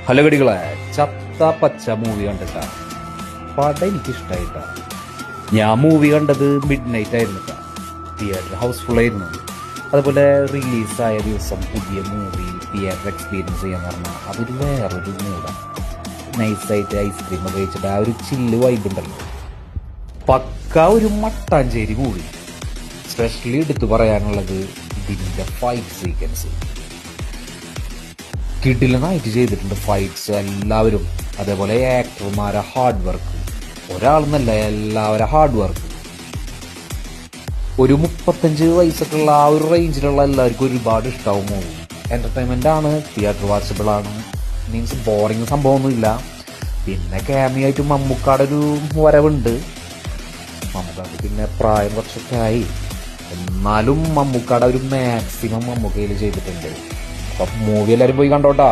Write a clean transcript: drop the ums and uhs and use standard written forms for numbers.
Hello ഗടികളെ, ചത്ത പച്ച movie കണ്ടിട്ടാ. പടം എനിക്കിഷ്ടായിട്ടാ. ഞാൻ മൂവി കണ്ടത് മിഡ് നൈറ്റ് ആയിരുന്നു കേട്ടോ. തിയേറ്റർ ഹൗസ്ഫുൾ ആയിരുന്നു. അതുപോലെ റിലീസായ ദിവസം പുതിയ മൂവി തിയേറ്റർ എക്സ്പീരിയൻസ് ചെയ്യാന്ന് പറഞ്ഞാൽ അതൊരു വേറൊരു മൂടാണ്. നൈസായിട്ട് ഐസ്ക്രീം ഒക്കെ കഴിച്ചിട്ട് ആ ഒരു ചില്ല് വൈബ് ഉണ്ടല്ലോ. പക്ക ഒരു മട്ടാഞ്ചേരി മൂവി. സ്പെഷ്യലി എടുത്തു പറയാനുള്ളത് ഇതിൻ്റെ ഫൈറ്റ് സീക്വൻസ് കിടിലനായിട്ട് ചെയ്തിട്ടുണ്ട്. ഫൈറ്റ്സ് എല്ലാവരും, അതേപോലെ ആക്ടർമാരെ ഹാർഡ് വർക്ക്, ഒരാളെന്നല്ല എല്ലാവരും ഹാർഡ് വർക്ക്. ഒരു 35 വയസ്സൊക്കെയുള്ള ആ ഒരു റേഞ്ചിലുള്ള എല്ലാവർക്കും ഒരുപാട് ഇഷ്ടമാവും മൂവി. എന്റർടൈൻമെന്റ് ആണ്, തിയേറ്റർ വാച്ചബിൾ ആണ്, മീൻസ് ബോറിങ് സംഭവമൊന്നുമില്ല. പിന്നെ ക്യാമിയായിട്ട് മമ്മൂക്കാടെ ഒരു വരവുണ്ട്. മമ്മൂക്കാക്ക് പിന്നെ പ്രായം കുറച്ചൊക്കെ ആയി, എന്നാലും മമ്മൂക്കാടെ ഒരു മാക്സിമം മമ്മൂക്കയിൽ ചെയ്തിട്ടുണ്ട്. അപ്പം മൂവി എല്ലാവരും പോയി കണ്ടോട്ടാ.